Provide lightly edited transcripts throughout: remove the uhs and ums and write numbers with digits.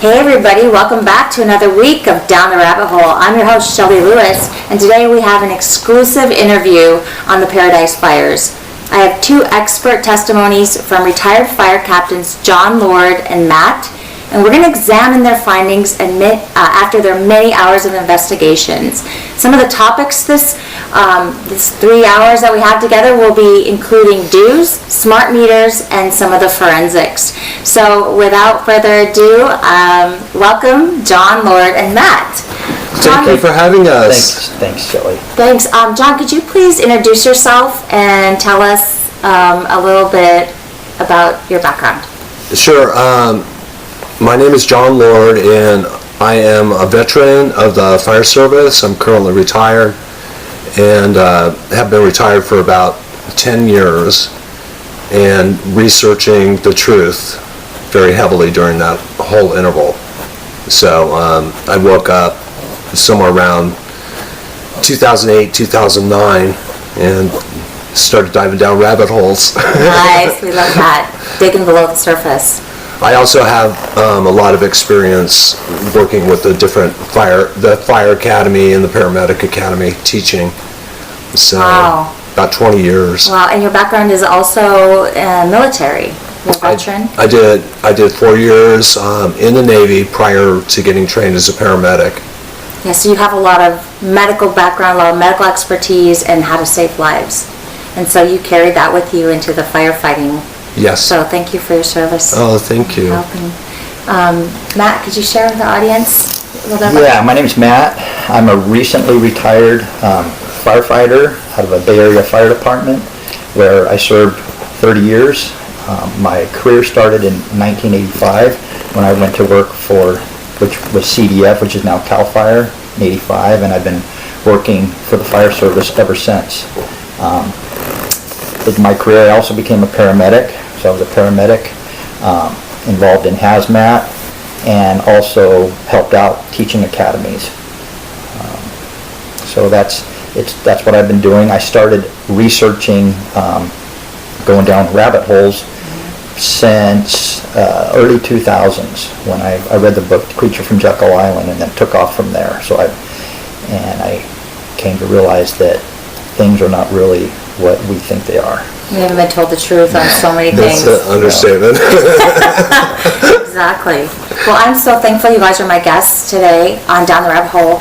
Hey everybody, welcome back to another week of Down the Rabbit Hole. I'm your host, Shelby Lewis, and today we have an exclusive interview on the Paradise Fires. I have two expert testimonies from retired fire captains John Lord and Matt, and we're going to examine their findings after their many hours of investigations. Some of the topics this 3 hours that we have together will be including dues, smart meters, and some of the forensics. So without further ado, welcome John, Lord, and Matt. Thank you for having us. Thanks, Shelley. Thanks. John, could you please introduce yourself and tell us a little bit about your background? Sure. My name is John Lord, and I am a veteran of the fire service. I'm currently retired and have been retired for about 10 years and researching the truth very heavily during that whole interval. So I woke up somewhere around 2008, 2009 and started diving down rabbit holes. Nice, we love that. Digging below the surface. I also have a lot of experience working with the fire academy and the paramedic academy teaching. So Wow. about 20 years. Wow, and your background is also military. You're a veteran. I did 4 years in the Navy prior to getting trained as a paramedic. Yeah, so you have a lot of medical background, a lot of medical expertise, and how to save lives. And so you carried that with you into the firefighting. Yes. So thank you for your service. Oh, thank you. Helping. Matt, could you share with the audience a little bit about Yeah, my name's Matt. I'm a recently retired firefighter out of a Bay Area Fire Department where I served 30 years. My career started in 1985 when I went to work for, which was CDF, which is now CAL FIRE, in 85, and I've been working for the fire service ever since. In my career, I also became a paramedic, so I was a paramedic involved in hazmat and also helped out teaching academies. So that's what I've been doing. I started researching, going down rabbit holes since early 2000s when I read the book Creature from Jekyll Island and then took off from there. So I came to realize that things are not really what we think they are. We haven't been told the truth on so many things. That's an understatement. Exactly. Well, I'm so thankful you guys are my guests today on Down the Rabbit Hole.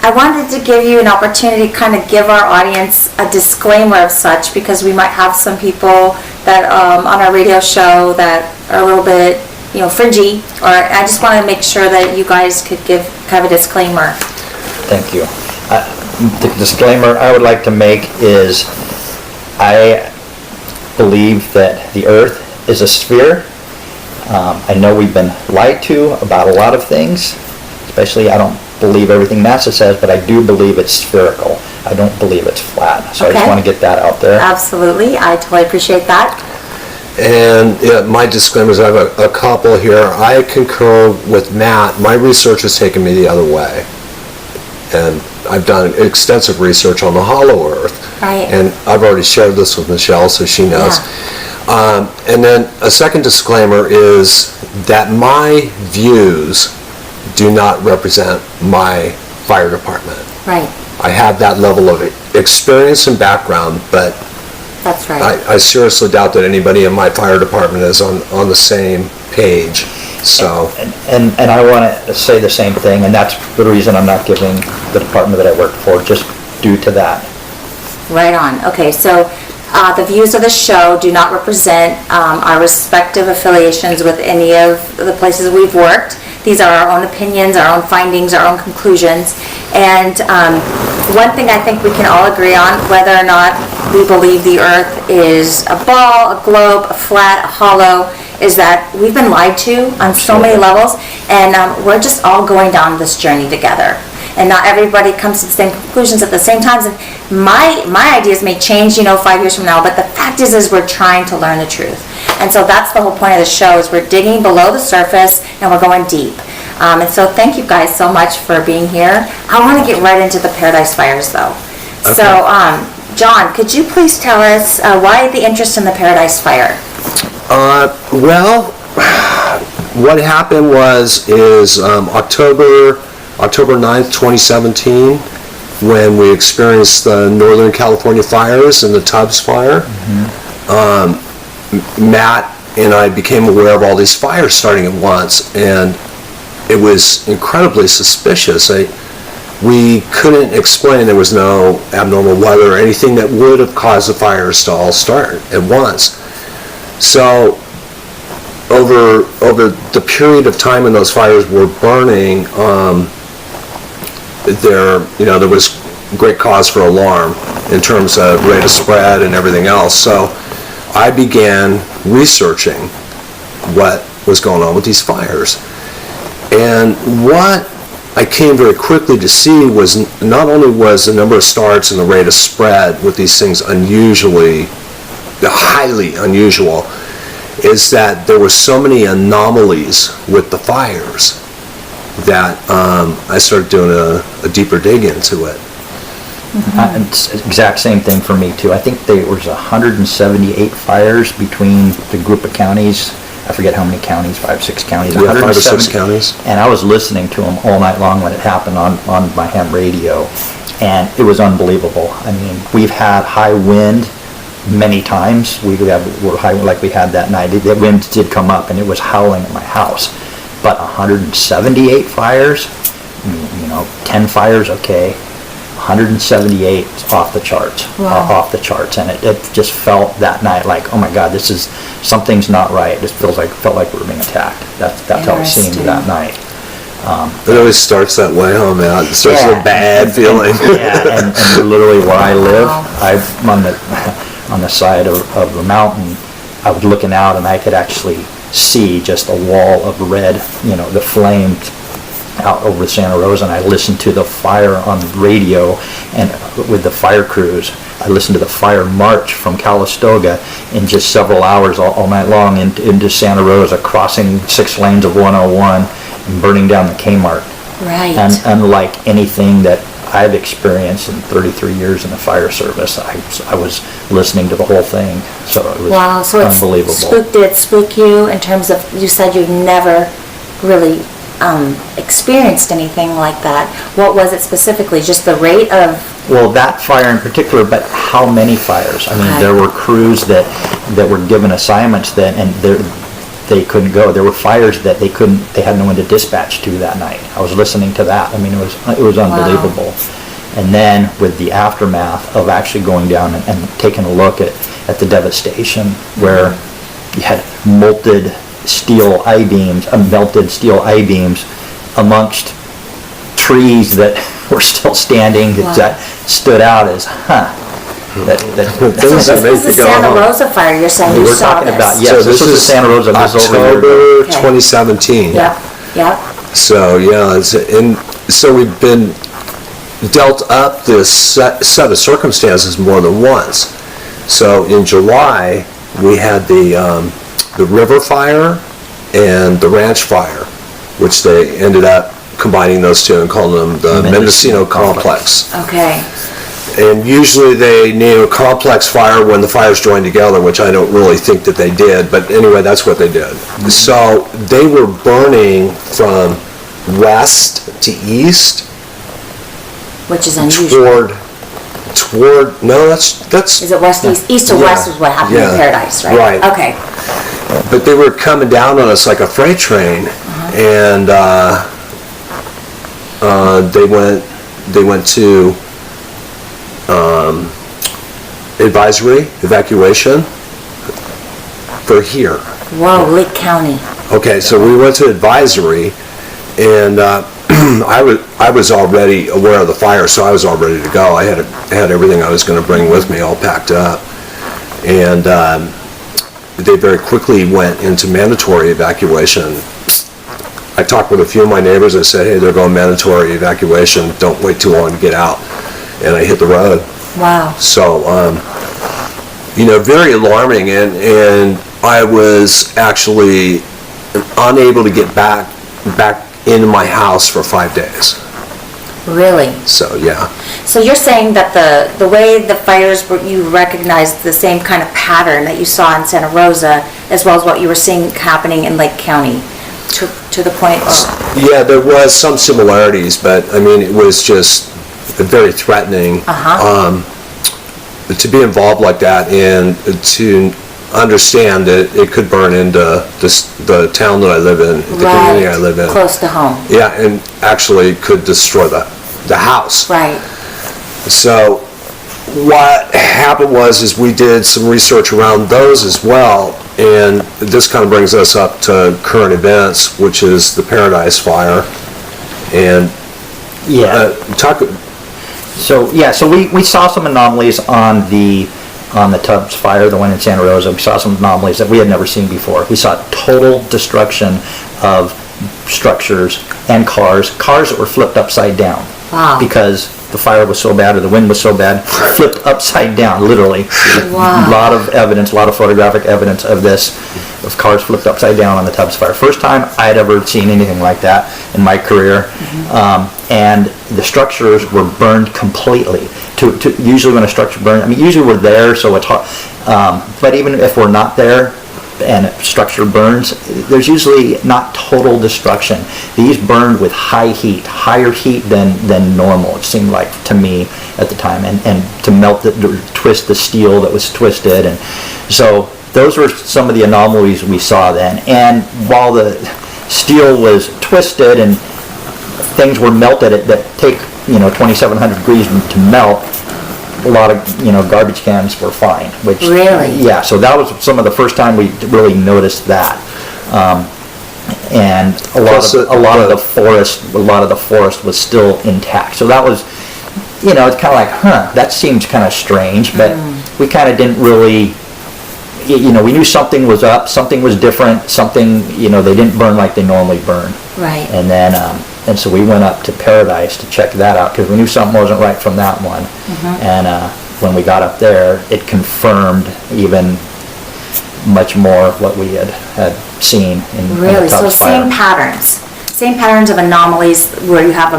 I wanted to give you an opportunity to kind of give our audience a disclaimer of such, because we might have some people that on our radio show that are a little bit, fringy, or I just want to make sure that you guys could give kind of a disclaimer. Thank you. The disclaimer I would like to make is I believe that the Earth is a sphere. I know we've been lied to about a lot of things, especially I don't believe everything NASA says, but I do believe it's spherical. I don't believe it's flat. So I just want to get that out there. Absolutely. I totally appreciate that. And my disclaimers, I have a couple here. I concur with Matt. My research has taken me the other way. And I've done extensive research on the hollow Earth. Right. And I've already shared this with Michelle, so she knows. Yeah. And then a second disclaimer is that my views do not represent my fire department. Right. I have that level of experience and background, but That's right. I seriously doubt that anybody in my fire department is on the same page. So. And I want to say the same thing, and that's the reason I'm not giving the department that I work for, just due to that. Right on. Okay, so the views of the show do not represent our respective affiliations with any of the places we've worked. These are our own opinions, our own findings, our own conclusions. And one thing I think we can all agree on, whether or not we believe the Earth is a ball, a globe, a flat, a hollow, is that we've been lied to on so many levels, and we're just all going down this journey together. And not everybody comes to the same conclusions at the same time. And my ideas may change, 5 years from now, but the fact is we're trying to learn the truth. And so that's the whole point of the show, is we're digging below the surface and we're going deep. And so thank you guys so much for being here. I want to get right into the Paradise Fires, though. Okay. So, John, could you please tell us why the interest in the Paradise Fire? Well, what happened is October 9th, 2017, when we experienced the Northern California fires and the Tubbs fire, Matt and I became aware of all these fires starting at once, and it was incredibly suspicious. We couldn't explain, there was no abnormal weather or anything that would have caused the fires to all start at once. So over the period of time when those fires were burning, there was great cause for alarm in terms of rate of spread and everything else. So I began researching what was going on with these fires. And what I came very quickly to see was not only was the number of starts and the rate of spread with these things highly unusual, is that there were so many anomalies with the fires that I started doing a deeper dig into it. It's the exact same thing for me too. I think there was 178 fires between the group of counties. I forget how many counties, 5, 6 counties. Yeah, 5 or 6 counties. And I was listening to them all night long when it happened on my ham radio, and it was unbelievable. I mean, we've had high wind many times. We're high like we had that night. The wind did come up and it was howling at my house. But 178 fires, 10 fires, okay. 178 off the charts, off the charts, and it just felt that night like, oh my God, something's not right. It felt like we were being attacked. That's how it seemed that night. It always starts that way, huh, Matt? It starts with a bad feeling. Yeah, and literally where I live, I'm on the side of the mountain. I was looking out and I could actually see just a wall of red, the flames out over Santa Rosa, and I listened to the fire on the radio, and with the fire crews, I listened to the fire march from Calistoga in just several hours all night long into Santa Rosa, crossing 6 lanes of 101 and burning down the Kmart. Right. And unlike anything that I've experienced in 33 years in the fire service, I was listening to the whole thing, so it was unbelievable. Did it spook you in terms of, you said you've never really experienced anything like that. What was it specifically? Just the rate of... Well, that fire in particular, but how many fires? I mean, there were crews that were given assignments and they couldn't go. There were fires that they had no one to dispatch to that night. I was listening to that. I mean, it was unbelievable. Wow. And then with the aftermath of actually going down and taking a look at the devastation, where you had melted steel I-beams amongst trees that were still standing, that stood out as, This is the Santa Rosa fire, you're saying you saw this? Yes, this was the Santa Rosa. October 2017. Yep. So, so we've been dealt up this set of circumstances more than once. So in July, we had the river fire and the ranch fire, which they ended up combining those two and calling them the Mendocino Complex. Okay. And usually they name a complex fire when the fires join together, which I don't really think that they did, but anyway, that's what they did. Mm-hmm. So they were burning from west to east. Which is unusual. No, that's... Is it west, east to west is what happened in Paradise, right? Right. Okay. But they were coming down on us like a freight train, and they went to evacuation for here. Whoa, Lake County. Okay, so we went to advisory, and I was already aware of the fire, so I was all ready to go. I had everything I was going to bring with me all packed up, and they very quickly went into mandatory evacuation. I talked with a few of my neighbors. I said, hey, they're going mandatory evacuation. Don't wait too long to get out. And I hit the road. Wow. So, very alarming. And I was actually unable to get back into my house for 5 days. Really? So, yeah. So you're saying that the way the fires were, you recognized the same kind of pattern that you saw in Santa Rosa, as well as what you were seeing happening in Lake County. to the point, or, Yeah, there was some similarities, but I mean, it was just very threatening. To be involved like that and to understand that it could burn into the town that I live in, the community I live in. close to home, Yeah, and actually could destroy the house. right, So what happened is we did some research around those as well, and this kind of brings us up to current events, which is the Paradise Fire. And Yeah. So we saw some anomalies on the Tubbs fire, the one in Santa Rosa. We saw some anomalies that we had never seen before. We saw total destruction of structures and cars that were flipped upside down. Wow. Because the fire was so bad or the wind was so bad, flipped upside down, literally. Wow. A lot of evidence, a lot of photographic evidence of this, of cars flipped upside down on the Tubbs fire. First time I'd ever seen anything like that in my career. And the structures were burned completely. Usually when a structure burns, I mean, usually we're there, so it's hard. But even if we're not there and a structure burns, there's usually not total destruction. These burned with high heat, higher heat than normal, it seemed like to me at the time, and to melt twist the steel that was twisted. And so those were some of the anomalies we saw then. And while the steel was twisted and things were melted that take 2,700 degrees to melt, a lot of garbage cans were fine. Which Really? Yeah. So that was some of the first time we really noticed that. And a lot of the forest was still intact. So that was, it's kind of like, that seems kind of strange, but we kind of didn't really. We knew something was up, something was different, something, they didn't burn like they normally burn. right. And then, and so we went up to Paradise to check that out, because we knew something wasn't right from that one. And when we got up there, it confirmed even much more what we had seen in the Really, so Tubbs fire. same patterns of anomalies where you have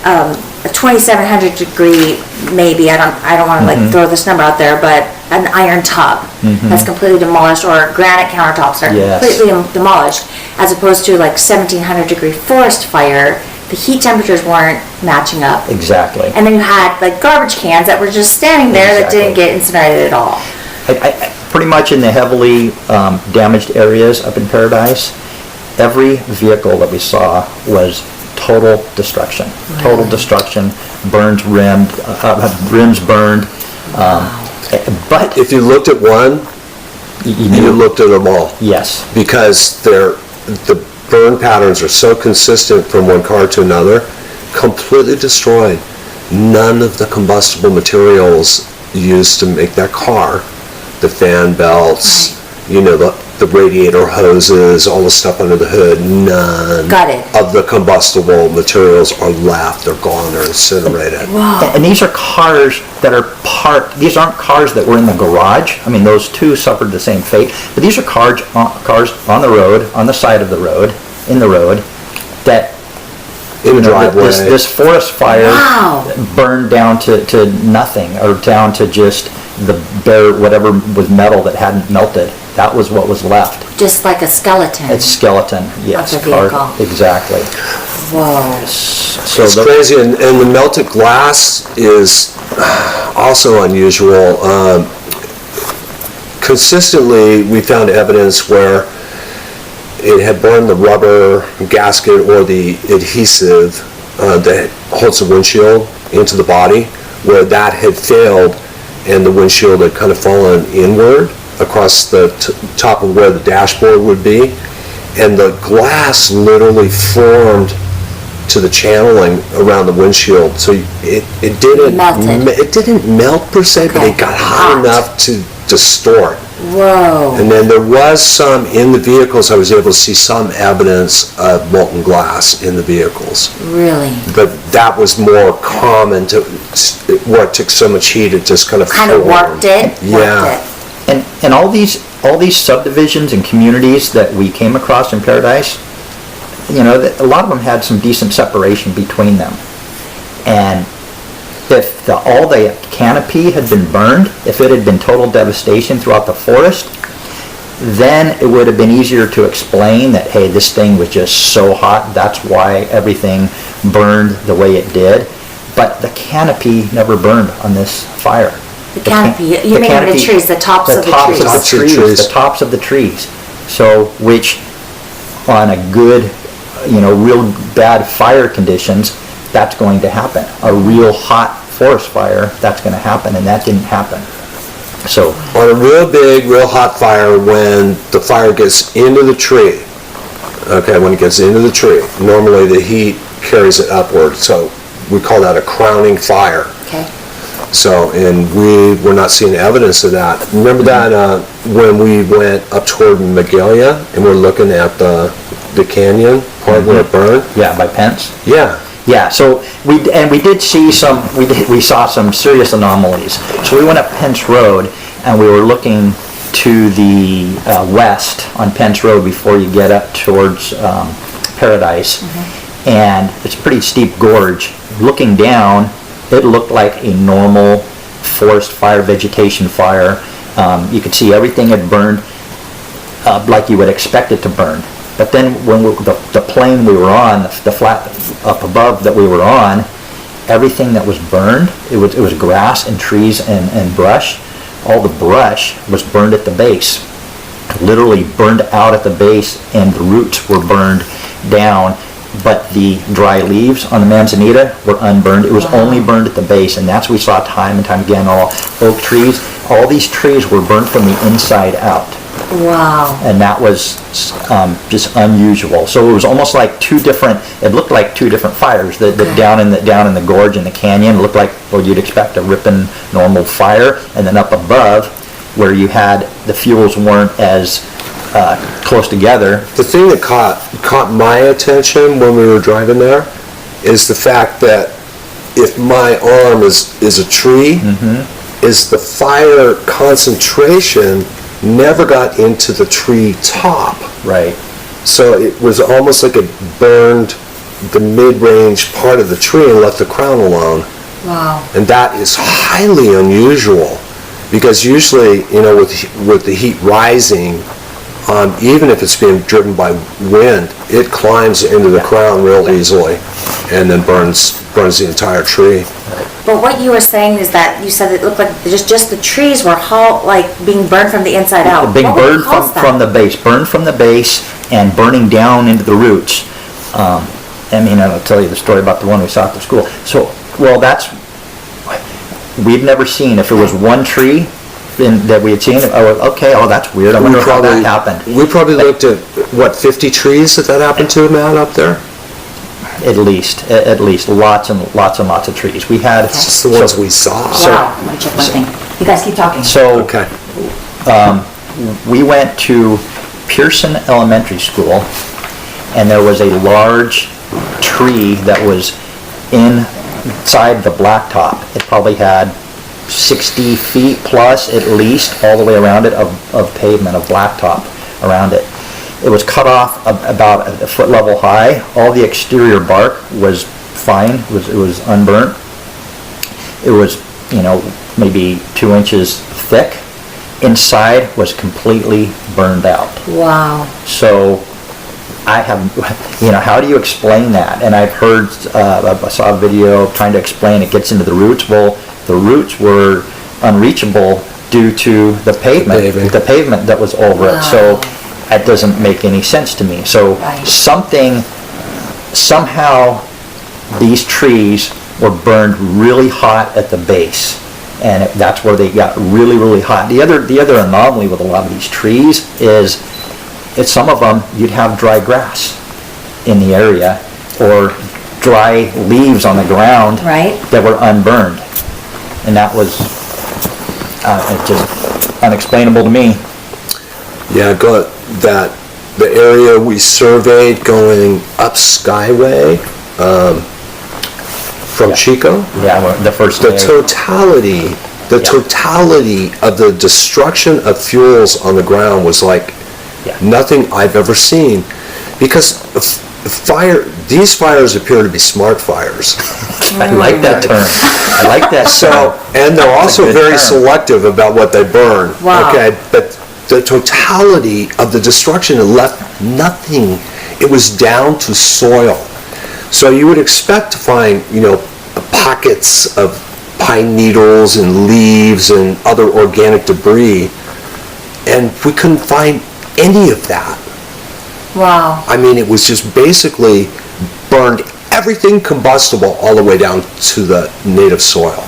a 2,700 degree, maybe, I don't want to throw this number out there, but an iron tub that's completely demolished, or granite countertops that are Yes. completely demolished, as opposed to like 1,700 degree forest fire, the heat temperatures weren't matching up. Exactly. And then you had like garbage cans that were just standing there that didn't get incinerated at all. I pretty much in the heavily damaged areas up in Paradise, every vehicle that we saw was total destruction. Total destruction, burned rims burned. But if you looked at one, you looked at them all. yes, Because the burn patterns are so consistent from one car to another, completely destroyed. None of the combustible materials used to make that car, the fan belts, the radiator hoses, all the stuff under the hood, none Got it. of the combustible materials are left. They're gone. They're incinerated. and these are cars that are parked. These aren't cars that were in the garage. I mean, those two suffered the same fate. But these are cars on the road, on the side of the road, in the road, that In the driveway. this forest fire Wow. burned down to nothing, or down to just the bare whatever was metal that hadn't melted. That was what was left. Just like a skeleton. It's skeleton, yes. Of the vehicle. Exactly. Whoa. So It's crazy, and the melted glass is also unusual. Consistently, we found evidence where it had burned the rubber gasket or the adhesive that holds the windshield into the body, where that had failed and the windshield had kind of fallen inward across the top of where the dashboard would be, and the glass literally formed to the channeling around the windshield. So it didn't Melted. It didn't melt per se, but Okay. it got hot Hot. enough to distort. Whoa. And then there was some in the vehicles. I was able to see some evidence of molten glass in the vehicles, Really? but that was more common to where it took so much heat. It just kind of Kind of formed. warped it? Yeah. Warped it. And all these subdivisions and communities that we came across in Paradise, a lot of them had some decent separation between them. And if all the canopy had been burned, if it had been total devastation throughout the forest, then it would have been easier to explain that, hey, this thing was just so hot, that's why everything burned the way it did. But the canopy never burned on this fire. The canopy, you mean the trees, the tops of the trees? Tops of the trees. The tops of the trees. So, which on a good, real bad fire conditions, that's going to happen. A real hot forest fire, that's going to happen, and that didn't happen. So, On a real big, real hot fire, when the fire gets into the tree, okay, when it gets into the tree, normally the heat carries it upward, so we call that a crowning fire. Okay. So, and we were not seeing evidence of that. Remember that when we went up toward Magalia and we're looking at the canyon part where it burned? yeah, by Pence. Yeah. Yeah, so we did see we saw some serious anomalies. So we went up Pence Road and we were looking to the west on Pence Road before you get up towards Paradise. And it's a pretty steep gorge. Looking down, it looked like a normal forest fire, vegetation fire. You could see everything had burned like you would expect it to burn. But then when the plane we were on, the flat up above that we were on, everything that was burned, it was grass and trees and brush. All the brush was burned at the base. Literally burned out at the base, and the roots were burned down. But the dry leaves on the manzanita were unburned. It was only burned at the base, and that's what we saw time and time again. All oak trees, all these trees were burnt from the inside out. Wow. And that was just unusual. So it was almost like it looked like two different fires. The down in the gorge in the canyon looked like what you'd expect, a ripping normal fire, and then up above where you had the fuels weren't as close together. The thing that caught my attention when we were driving there is the fact that if my arm is a tree, is the fire concentration never got into the tree top. Right. So it was almost like it burned the mid-range part of the tree and left the crown alone. Wow. And that is highly unusual, because usually, with the heat rising, even if it's being driven by wind, it climbs into the crown real easily and then burns the entire tree. But what you were saying is that you said it looked like just the trees were being burned from the inside out. Being What would burned cause that? from the base, burned from the base and burning down into the roots. I'll tell you the story about the one we saw at the school. So, we've never seen, if it was one tree that we had seen, that's weird, I wonder how that happened. We probably looked at, 50 trees that happened to, Matt, up there? At least, lots and lots of trees. We had... It's just the ones we saw. Wow, I'm gonna check one thing. You guys keep talking. So, Okay. we went to Pearson Elementary School, and there was a large tree that was inside the blacktop. It probably had 60 feet plus, at least, all the way around it, of pavement, of blacktop around it. It was cut off about a foot level high. All the exterior bark was fine. It was unburnt. It was, maybe 2 inches thick. Inside was completely burned out. Wow. So I have, how do you explain that? And I've heard, I saw a video trying to explain it gets into the roots. Well, the roots were unreachable due to the pavement that was over it. So that doesn't make any sense to me. So somehow these trees were burned really hot at the base, and that's where they got really, really hot. The other anomaly with a lot of these trees is some of them you'd have dry grass in the area or dry leaves on the ground that were unburned, and that was just unexplainable to me. Yeah, the area we surveyed going up Skyway from Chico. Yeah, the first The day. totality of the destruction of fuels on the ground was like nothing I've ever seen, because these fires appear to be smart fires. I like that term. I like that. So, and they're also very selective about what they burn. Wow. Okay, but the totality of the destruction, it left nothing. It was down to soil. So you would expect to find, pockets of pine needles and leaves and other organic debris, and we couldn't find any of that. Wow. I mean, it was just basically burned everything combustible all the way down to the native soil.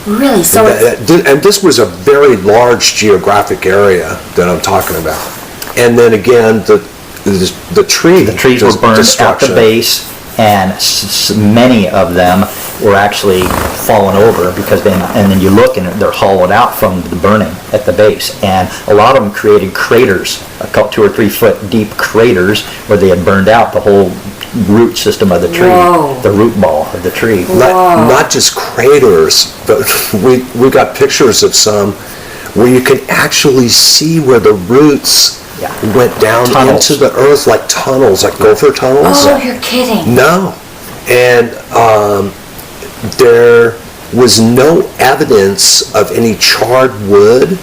Really? So it's, And this was a very large geographic area that I'm talking about. And then again, the tree. The trees were burned at the destruction. base, and many of them were actually fallen over because then you look and they're hollowed out from the burning at the base. And a lot of them created craters, a couple 2 or 3 foot deep craters where they had burned out the whole root system of the tree, Whoa. the root ball of the tree. Not just craters, but we got pictures of some where you can actually see where the roots went down Tunnels. into the earth like tunnels, like gopher tunnels. oh, you're kidding. No. And there was no evidence of any charred wood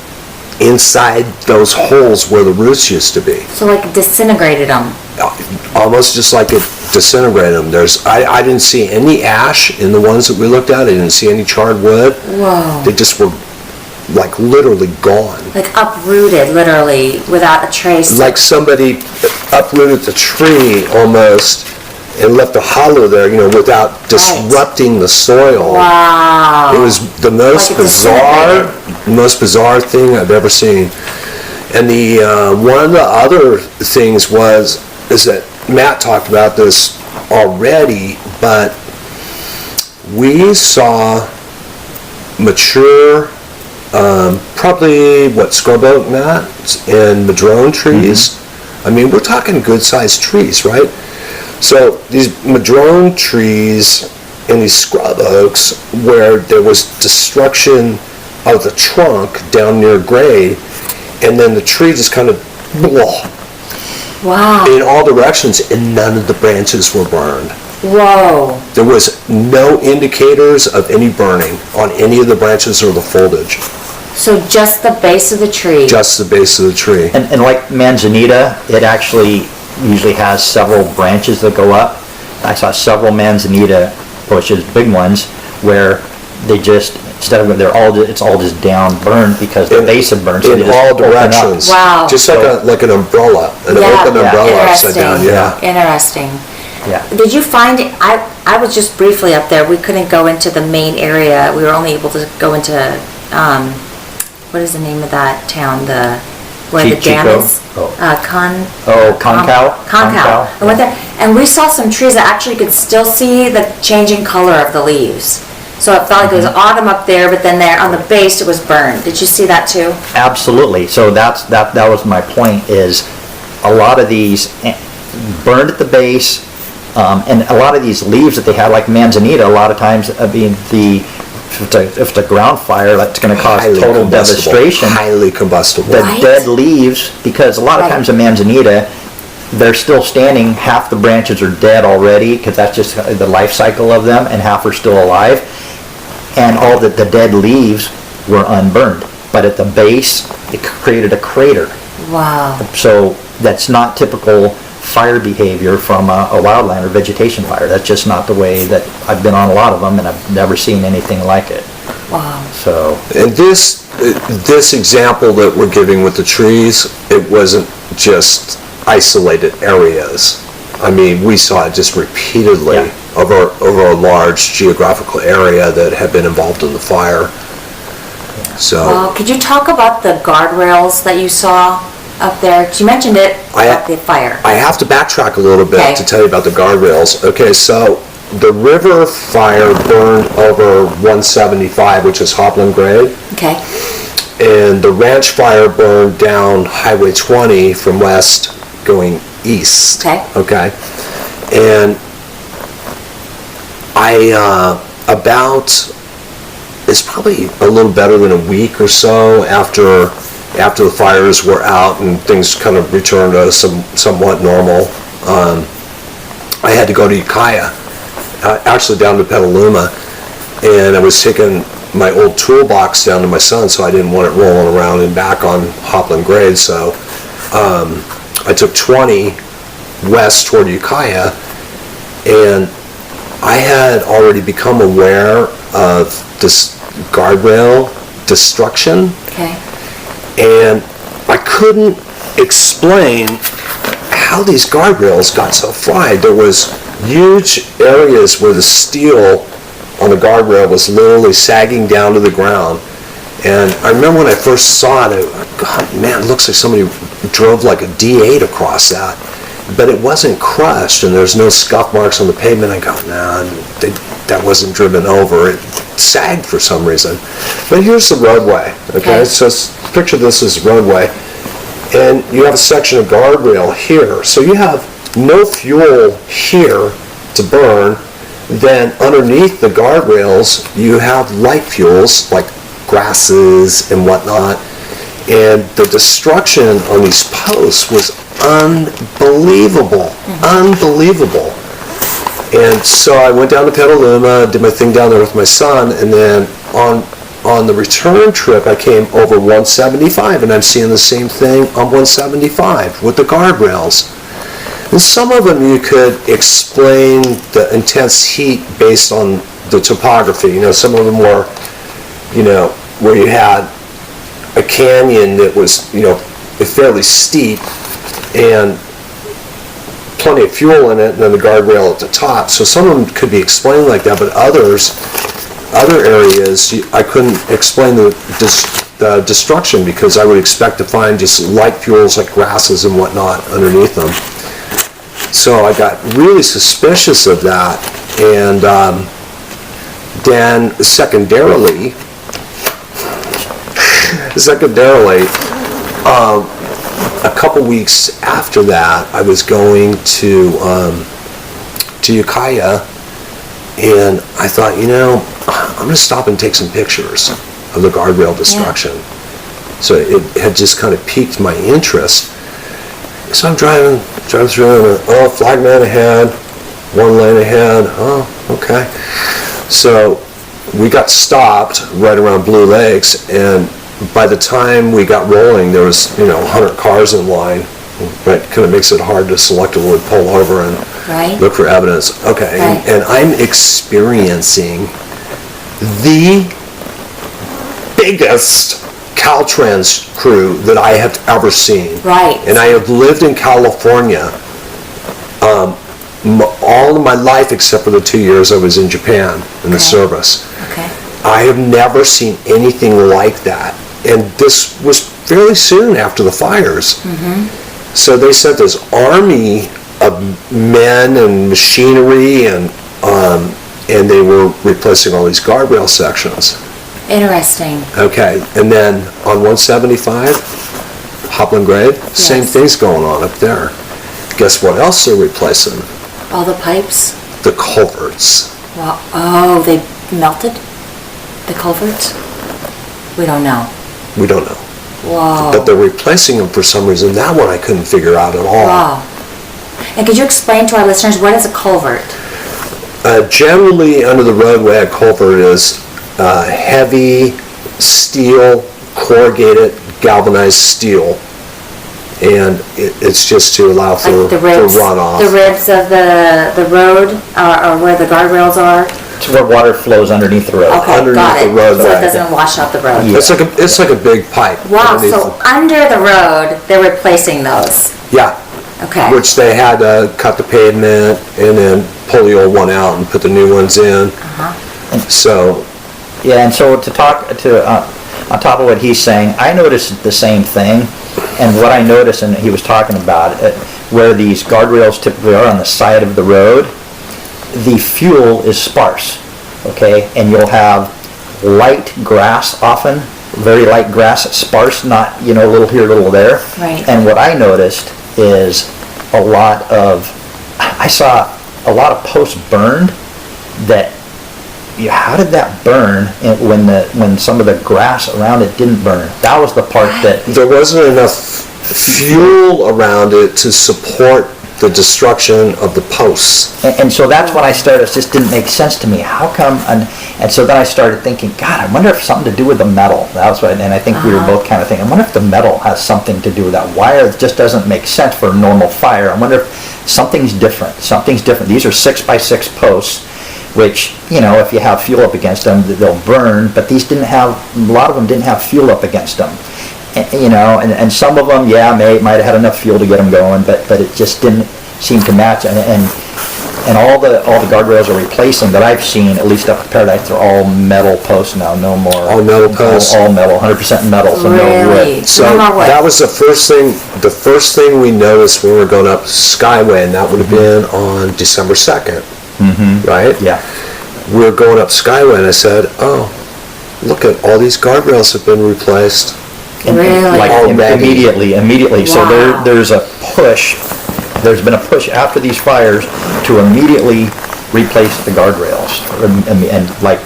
inside those holes where the roots used to be. So like disintegrated them. Almost just like it disintegrated them. I didn't see any ash in the ones that we looked at. I didn't see any charred wood. Whoa. They just were like literally gone. Like uprooted, literally, without a trace. Like somebody uprooted the tree almost and left a hollow there, without disrupting the soil. Wow. It was the most Like it bizarre thing I've ever seen. And the one of the other things is that Matt talked about this already, but we saw mature, probably scrub oak, Matt, and madrone trees. I mean, we're talking good-sized trees, right? So these madrone trees and these scrub oaks, where there was destruction of the trunk down near grade, and then the tree just kind of Wow. in all directions, and none of the branches were burned. Whoa. There was no indicators of any burning on any of the branches or the foliage, So just the base of the tree. just the base of the tree. And like manzanita, it actually usually has several branches that go up. I saw several manzanita bushes, big ones, where they just, instead of, it's all just down burned because the base had burned. So they In just all open up. directions. Wow. Just like an umbrella, an Yeah, open umbrella upside down, interesting. yeah. Interesting. Yeah. Did you find, I was just briefly up there, we couldn't go into the main area, we were only able to go into, what is the name of that town, where the dam Chico? is? Oh. Concow. Concow. I went there, and we saw some trees that actually could still see the changing color of the leaves. So it felt like it was autumn up there, but then there on the base it was burned. Did you see that too? Absolutely. So that was my point, is a lot of these burned at the base, and a lot of these leaves that they had, like manzanita, a lot of times being if it's a ground fire, that's going to cause Highly total combustible. devastation. Highly combustible. The Right. dead leaves, because a lot of Right. times in manzanita, they're still standing, half the branches are dead already, because that's just the life cycle of them, and half are still alive. And all the dead leaves were unburned. But at the base, it created a crater. Wow. So that's not typical fire behavior from a wildland or vegetation fire. That's just not the way that I've been on a lot of them, and I've never seen anything like it. Wow. So, And this example that we're giving with the trees, it wasn't just isolated areas. I mean, we saw it just repeatedly Yeah. over a large geographical area that had been involved in the fire. So, Well, could you talk about the guardrails that you saw up there? 'Cause you mentioned it about the fire. I have to backtrack a little bit Okay. to tell you about the guardrails. Okay, so the river fire burned over 175, which is Hopland Grade. Okay. And the ranch fire burned down Highway 20 from west going east. Okay. Okay. And it's probably a little better than a week or so after the fires were out and things kind of returned to somewhat normal. I had to go to Ukiah, actually down to Petaluma, and I was taking my old toolbox down to my son, so I didn't want it rolling around and back on Hopland Grade. So I took 20 west toward Ukiah, and I had already become aware of this guardrail destruction, Okay. and I couldn't explain how these guardrails got so fried. There was huge areas where the steel on the guardrail was literally sagging down to the ground. And I remember when I first saw it, God, man, it looks like somebody drove like a D8 across that. But it wasn't crushed, and there's no scuff marks on the pavement. I go, nah, that wasn't driven over. It sagged for some reason. But here's the roadway, okay? Okay. So picture this as roadway. And you have a section of guardrail here. So you have no fuel here to burn. Then underneath the guardrails, you have light fuels like grasses and whatnot. And the destruction on these posts was unbelievable, unbelievable. And so I went down to Petaluma, did my thing down there with my son, and then on the return trip, I came over 175, and I'm seeing the same thing on 175 with the guardrails. And some of them you could explain the intense heat based on the topography. You know, some of them were, you know, where you had a canyon that was, you know, fairly steep and plenty of fuel in it, and then the guardrail at the top. So some of them could be explained like that, but other areas, I couldn't explain the destruction, because I would expect to find just light fuels like grasses and whatnot underneath them. So I got really suspicious of that, and then secondarily, a couple weeks after that, I was going to Ukiah, and I thought, you know, I'm going to stop and take some pictures of the guardrail destruction. Yeah. So it had just kind of piqued my interest. So I'm driving through, and flagman ahead, one lane ahead, okay. So we got stopped right around Blue Lakes, and by the time we got rolling, there was, 100 cars in line. Right, kind of makes it hard to selectively pull over and look for evidence. Okay, Right. and I'm experiencing the biggest Caltrans crew that I have ever seen. Right. And I have lived in California all of my life except for the 2 years I was in Japan in the service. Okay. I have never seen anything like that. And this was fairly soon after the fires. Mm-hmm. So they sent this army of men and machinery, and they were replacing all these guardrail sections. Interesting. Okay, and then on 175, Hopland Grade, same thing's going on up there. Guess what else they're replacing? All the pipes? The culverts. Wow. Oh, they melted? The culverts? We don't know. We don't know. Wow. But they're replacing them for some reason. That one I couldn't figure out at all. Wow. And could you explain to our listeners, what is a culvert? Generally, under the roadway, a culvert is heavy steel, corrugated, galvanized steel. And it's just to allow for runoff. The ribs of the road, or where the guardrails are? It's where water flows underneath the road. Okay, Underneath got it. the roadway. So it doesn't wash out the road. Yeah. It's like a big pipe. Wow, underneath so under the road, they're replacing those. Yeah. Okay. Which they had to cut the pavement and then pull the old one out and put the new ones in. So, Yeah, and so to talk to on top of what he's saying, I noticed the same thing. And what I noticed, and he was talking about, where these guardrails typically are on the side of the road, the fuel is sparse, okay? And you'll have light grass often, very light grass, sparse, not, a little here, a little there. Right. And what I noticed is I saw a lot of posts burned that, how did that burn when some of the grass around it didn't burn? That was the part that... there wasn't enough fuel around it to support the destruction of the posts. And so that's when I started, it just didn't make sense to me. How come, and so then I started thinking, God, I wonder if something to do with the metal. That was what, and I think we were both kind of thinking, I wonder if the metal has something to do with that. Wire just doesn't make sense for a normal fire. I wonder if something's different. Something's different. These are 6x6 posts, which, you know, if you have fuel up against them, they'll burn, but these didn't have, a lot of them didn't have fuel up against them. You know, and some of them, yeah, might have had enough fuel to get them going, but it just didn't seem to match. And all the guardrails are replacing that I've seen, at least up at Paradise, they're all metal posts now, no more. All metal posts? All metal, 100% metal, so no Really? wood. So No more wood. that was the first thing we noticed when we were going up Skyway, and that would have been on December 2nd, right? Yeah. We were going up Skyway, and I said, oh, look at all these guardrails have been replaced. Really? Like Already. immediately. So Wow. there's a push, there's been a push after these fires to immediately replace the guardrails, and like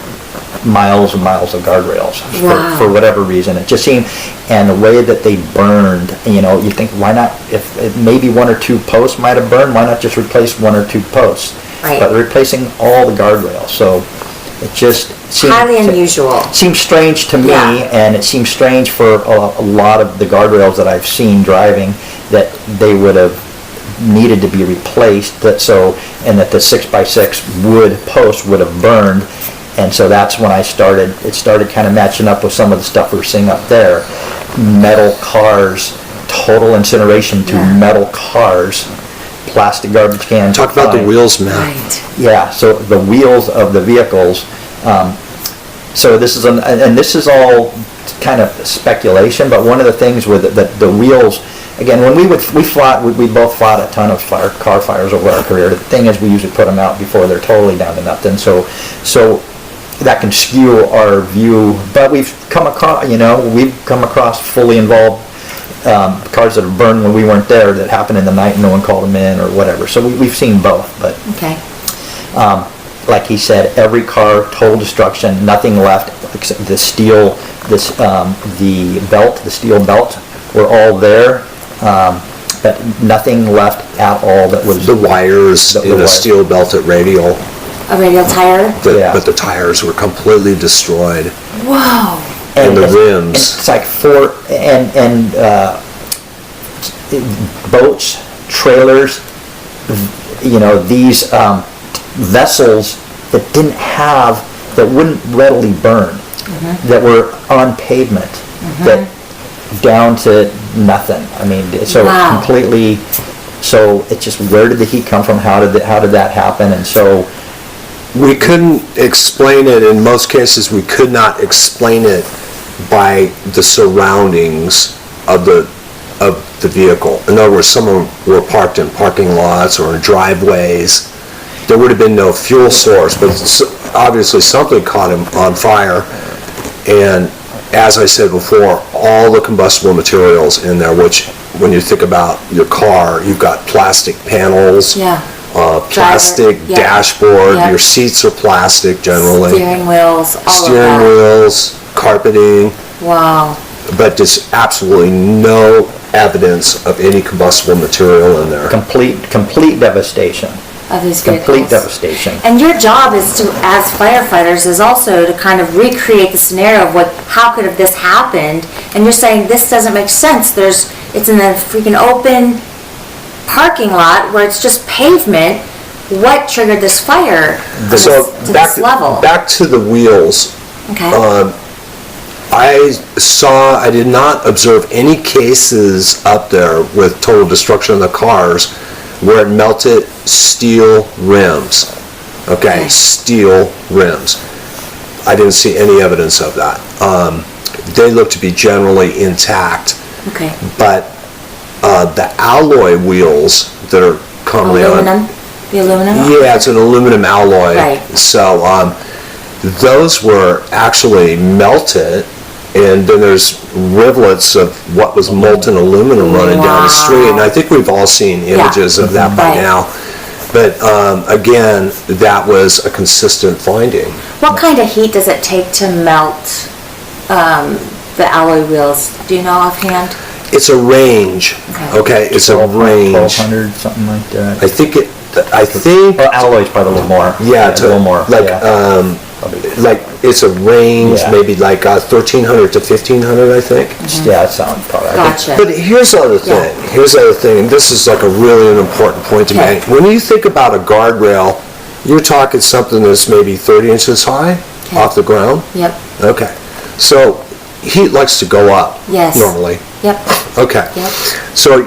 miles and miles of guardrails Wow. for whatever reason. It just seemed, and the way that they burned, you know, you think, why not, if maybe one or two posts might have burned, why not just replace one or two posts? Right. But they're replacing all the guardrails, so it just seemed... Highly unusual. Seems strange to me, Yeah. and it seems strange for a lot of the guardrails that I've seen driving, that they would have needed to be replaced, and that the 6x6 wood post would have burned. And so that's when it started kind of matching up with some of the stuff we were seeing up there. Metal cars, total incineration to Yeah. metal cars, plastic garbage cans. Talk about the fine. wheels, Matt. Right. Yeah, so the wheels of the vehicles, so this is, and this is all kind of speculation, but one of the things with the wheels, again, when we both fought a ton of car fires over our career. The thing is, we usually put them out before they're totally down to nothing, so that can skew our view, but we've come across fully involved cars that have burned when we weren't there, that happened in the night and no one called them in or whatever. So we've seen both, but Okay. like he said, every car, total destruction, nothing left except the steel, the steel belt were all there, but nothing left at all that was... The wires The in a wires. steel belted radial, A radial tire? Yeah. but the tires were completely destroyed. Whoa. And the it's- rims. and it's like boats, trailers, you know, these vessels that wouldn't readily burn, that were on pavement, that down to nothing. I mean, so Wow. completely. So it's just, where did the heat come from? How did that happen? And so. We couldn't explain it, in most cases, we could not explain it by the surroundings of the vehicle. In other words, some of them were parked in parking lots or in driveways. There would have been no fuel source, but obviously something caught him on fire. And as I said before, all the combustible materials in there, which when you think about your car, you've got plastic panels, Yeah. plastic yeah. dashboard, Yeah. your seats are plastic generally, Steering wheels, all steering of that. wheels, carpeting, Wow. but just absolutely no evidence of any combustible material in there. Complete devastation. Of these vehicles. Complete devastation. And your job is to, as firefighters, is also to kind of recreate the scenario of how could have this happened? And you're saying this doesn't make sense. It's in a freaking open parking lot where it's just pavement. What triggered this fire to So this level? back to the wheels. Okay. I did not observe any cases up there with total destruction of the cars where it melted steel rims. Okay, steel rims. I didn't see any evidence of that. They look to be generally intact, Okay. but the alloy wheels that are commonly on... Aluminum? The aluminum? Yeah, it's an aluminum alloy. Right. So those were actually melted, and then there's rivulets of what was molten aluminum running down the street. And I think we've all seen images of that by Right. now. But again, that was a consistent finding. What kind of heat does it take to melt the alloy wheels? Do you know offhand? It's a range, okay? It's a range. 1,200, something like that. I think, Well, alloy's probably a little more. yeah, A little more, like, yeah. like, it's a range, Yeah. maybe like 1,300 to 1,500, I think. Yeah, that sounds probably. Gotcha. But here's the other Yeah. thing, and this is like a really an important point to Okay. make. When you think about a guardrail, you're talking something that's maybe 30 inches high Okay. off the ground? Yep, Okay, so heat likes to go up. Yes. Normally. yep, Okay. Yep. So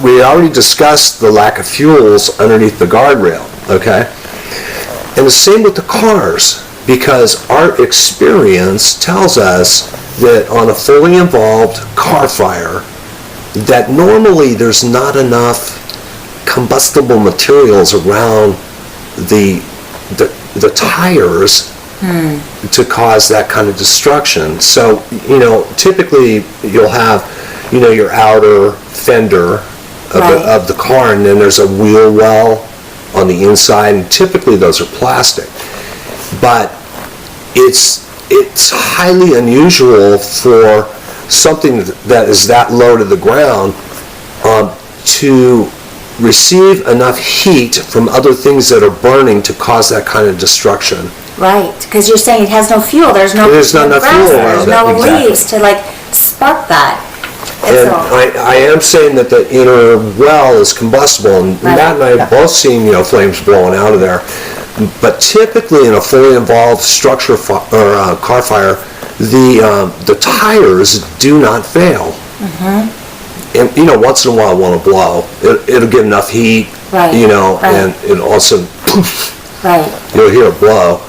we already discussed the lack of fuels underneath the guardrail, okay? And the same with the cars, because our experience tells us that on a fully involved car fire, that normally there's not enough combustible materials around the tires to cause that kind of destruction. So, typically you'll have, your outer fender Right. of the car, and then there's a wheel well on the inside, and typically those are plastic. But it's highly unusual for something that is that low to the ground to receive enough heat from other things that are burning to cause that kind of destruction. right, because you're saying it has no fuel, there's no There's not enough grass, fuel there's around no it, exactly. leaves to like spark that. And And so- I am saying that the inner well is combustible, and Right. Matt and I have both seen, flames blowing out of there. But typically in a fully involved car fire, the tires do not fail. Mm-hmm. And, once in a while one will blow. It'll get enough heat, Right, right. and it also, Right, you'll hear it blow.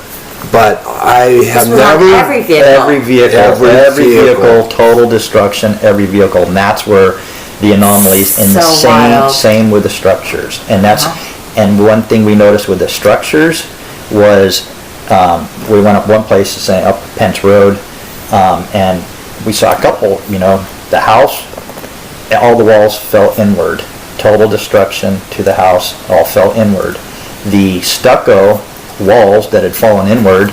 But I have was on never... every vehicle. Every vehicle, Every every vehicle. vehicle, total destruction, every vehicle, and that's where the anomalies, and the So wild. same with the structures. And that's, Uh-huh. and one thing we noticed with the structures was, we went up one place, say up Pence Road, and we saw a couple, the house, all the walls fell inward. Total destruction to the house, all fell inward. The stucco walls that had fallen inward,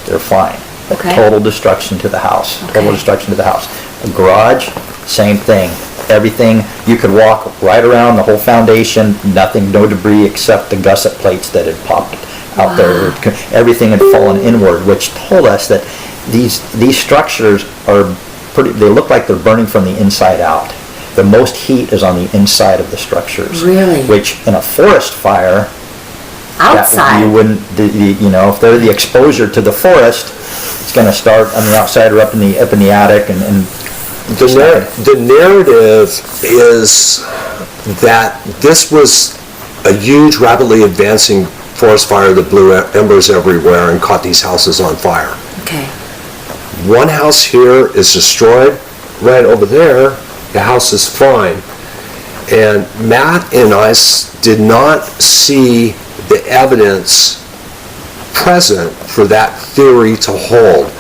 they're fine. But Okay. total destruction to the house. Total Okay. destruction to the house. A garage, same thing. Everything, you could walk right around the whole foundation, nothing, no debris except the gusset plates that had popped out there. Everything had fallen inward, which told us that these structures are pretty, they look like they're burning from the inside out. The most heat is on the inside of the structures. Really? Which in a forest fire, that you outside, wouldn't, if they're the exposure to the forest, it's gonna start on the outside or up in the attic and The narrative is that this was a huge, rapidly advancing forest fire that blew embers everywhere and caught these houses on fire. okay, One house here is destroyed, right over there, the house is fine. And Matt and I did not see the evidence present for that theory to hold.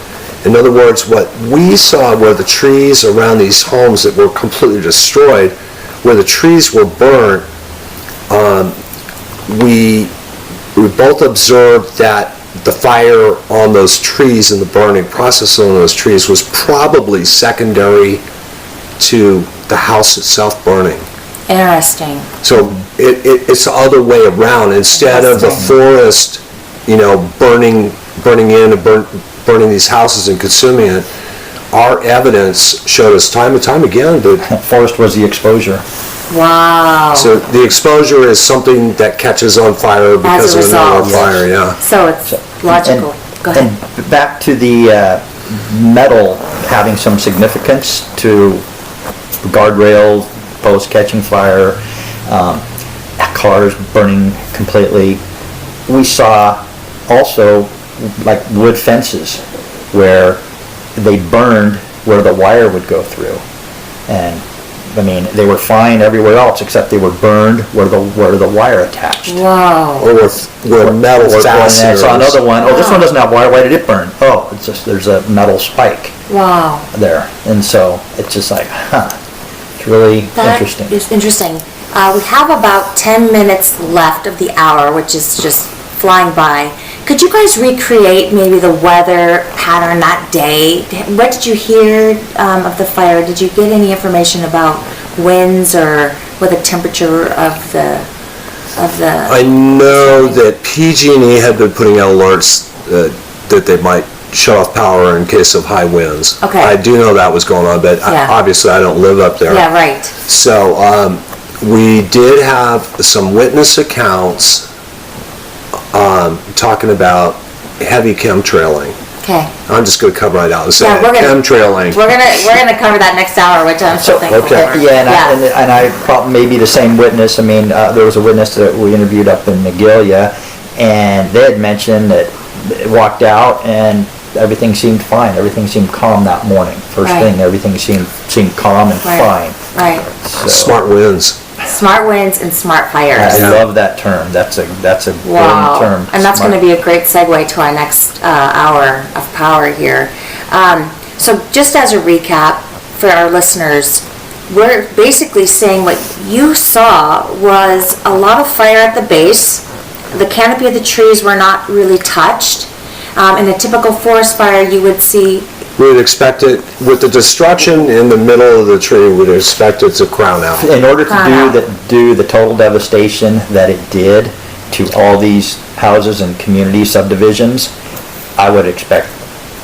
In other words, what we saw were the trees around these homes that were completely destroyed, where the trees were burnt, we both observed that the fire on those trees and the burning process on those trees was probably secondary to the house itself burning. interesting. So it's the other way around. Instead of the Interesting. forest, burning in and burning these houses and consuming it, our evidence showed us time and time again that, forest was the exposure. Wow. so the exposure is something that catches on fire because As of a another result. fire, yeah. So it's logical. Go ahead. And back to the metal having some significance to guardrails, posts catching fire, cars burning completely. We saw also like wood fences where they burned where the wire would go through. And they were fine everywhere else except they were burned where the wire attached. Wow. Or with metal Or- fasteners. I saw another one. Oh, this one doesn't have wire. Why did it burn? Oh, it's just there's a metal spike Wow. there, and so it's just like, it's really That interesting. is interesting. We have about 10 minutes left of the hour, which is just flying by. Could you guys recreate maybe the weather pattern that day? What did you hear of the fire? Did you get any information about winds or what the temperature of the I know that PG&E had been putting out alerts that they might shut off power in case of high winds. Okay. I do know that was going on, but Yeah. obviously I don't live up there. Yeah, right. So we did have some witness accounts talking about heavy chemtrailing. Okay. I'm just going to come right out and say Yeah, we're gonna- chemtrailing. We're gonna cover that next hour, which I'm so thankful for. Yeah, and I probably may be the same witness. I mean, there was a witness that we interviewed up in Magalia, and they had mentioned that they walked out and everything seemed fine. Everything seemed calm that morning. First Right. thing, everything seemed calm and Right. fine. Right. So, Smart winds. Smart winds and smart fires. I love that term. That's a Wow. brilliant term. And that's Smart. going to be a great segue to our next hour of power here. So just as a recap for our listeners, we're basically saying what you saw was a lot of fire at the base. The canopy of the trees were not really touched. In a typical forest fire, you would see, We would expect it, with the destruction in the middle of the tree, we'd expect it to crown out. In order to Crown out. do the total devastation that it did to all these houses and community subdivisions, I would expect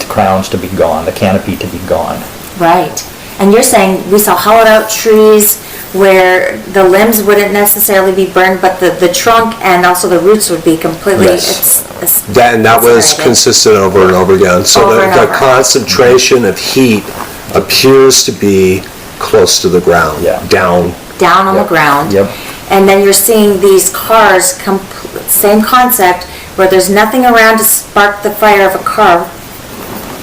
the crowns to be gone, the canopy to be gone. right. And you're saying we saw hollowed out trees where the limbs wouldn't necessarily be burned, but the trunk and also the roots would be completely, Yes. That was incinerated. consistent over and over again. So Over and the over. concentration of heat appears to be close to the ground, Yeah. down. Down on the Yep. ground. Yep. And then you're seeing these cars, same concept, where there's nothing around to spark the fire of a car.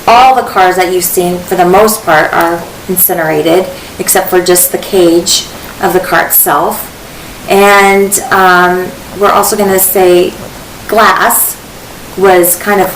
All the cars that you've seen, for the most part, are incinerated, except for just the cage of the car itself. And we're also going to say glass was kind of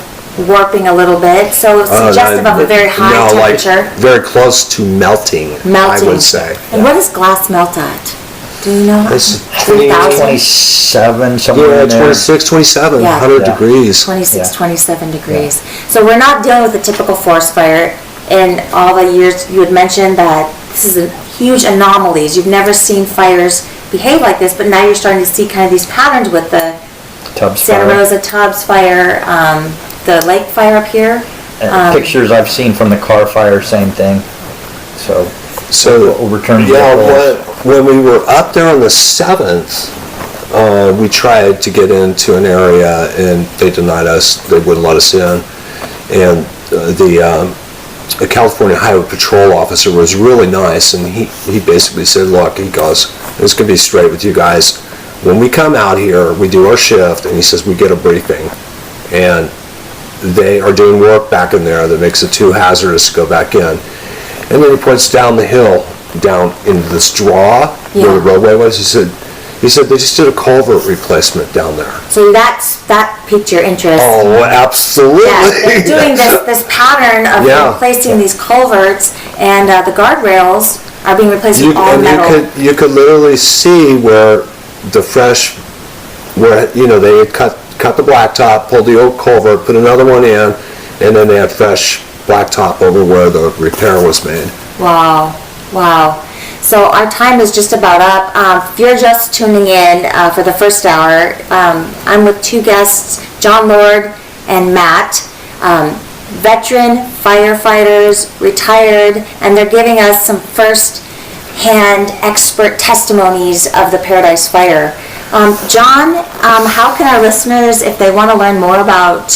warping a do bit, so suggestive of a very high No, like, temperature. very close to melting, Melting. I would say. And what does glass melt at? Do you know? It's 3,000? 27, somewhere Yeah, in there. 26, 27, Yeah. 100 Yeah. degrees. 26, Yeah. 27 degrees. So we're not dealing with a typical forest fire. In all the years, you had mentioned that this is a huge anomalies. You've never seen fires behave like this, but now you're starting to see kind of these patterns with the Tubbs Santa fire. Rosa Tubbs fire, the lake fire up here. Pictures I've seen from the car fire, same thing. So, So, overturned yeah, vehicles. when we were up there on the 7th, we tried to get into an area and they denied us, they wouldn't let us in. And the California Highway Patrol officer was really nice, and he basically said, look, he goes, this could be straight with you guys. When we come out here, we do our shift, and he says, we get a briefing. And they are doing work back in there that makes it too hazardous to go back in. And then he points down the hill, down into this draw where Yeah. the roadway was. He said they just did a culvert replacement down there. So that piqued your interest. Oh, absolutely. Yeah, they're doing this pattern of Yeah. replacing these culverts, and the guardrails are being replaced with all metal. You could literally see where the fresh, where, they had cut the blacktop, pulled the old culvert, put another one in, and then they had fresh blacktop over where the repair was made. Wow, wow. So our time is just about up. If you're just tuning in for the first hour, I'm with two guests, John Lord and Matt, veteran firefighters, retired, and they're giving us some first-hand expert testimonies of the Paradise Fire. John, how can our listeners, if they want to learn more about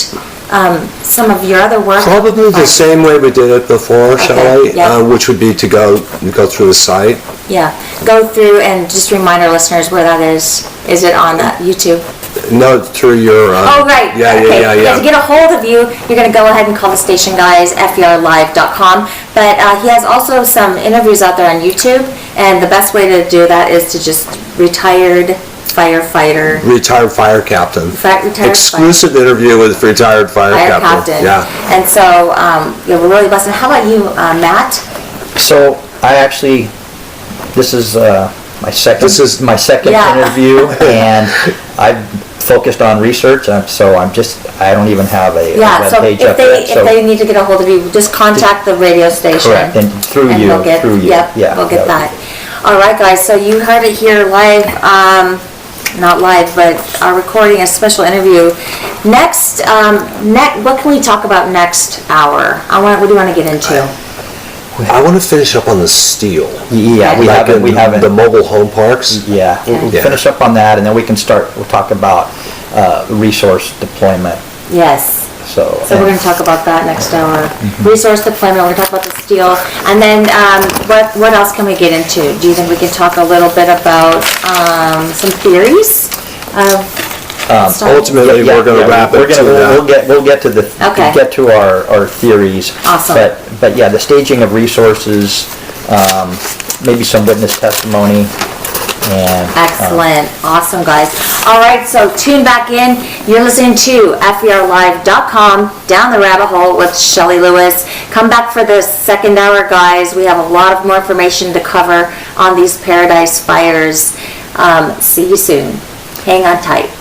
some of your other work? Probably the same way we did it before, shall Okay, I? yeah. Which would be to go through the site. Yeah, go through and just remind our listeners where that is. Is it on YouTube? No, through your... Oh, right. Yeah, Okay. yeah. To get a hold of you, you're going to go ahead and call the station guys, ferlive.com. But he has also some interviews out there on YouTube, and the best way to do that is to just retired firefighter. Retired fire captain. Retired Exclusive interview with retired fire captain. Yeah. And so, yeah, we're really blessed. And how about you, Matt? So I actually, this is my second This is- my second Yeah. interview, and I focused on research, so I don't even have a Yeah, so webpage if up yet. if they need to get a hold of you, just contact the radio station. Correct, and through And you, we'll get- through you. Yep, Yeah, we'll get that that. All right, guys, so you heard it here live, not live, but our recording, a special interview. Next, what can we talk about next hour? What do you want to get into? I want to finish up on the steel. Yeah, we Like haven't, in we haven't. the mobile home parks. Yeah, we'll Yeah. finish up on that, and then we'll talk about resource deployment, Yes. so. So we're going to talk about that next hour. Resource deployment, we're going to talk about the steel. And then what else can we get into? Do you think we can talk a little bit about some theories of stuff? Ultimately, we're going to wrap it to that. We'll get to the, Okay. get to our theories. Awesome. But yeah, the staging of resources, maybe some witness testimony, and. Excellent. Awesome, guys. All right, so tune back in. You're listening to FERlive.com, Down the Rabbit Hole with Shelley Lewis. Come back for the second hour, guys. We have a lot of more information to cover on these Paradise Fires. See you soon. Hang on tight.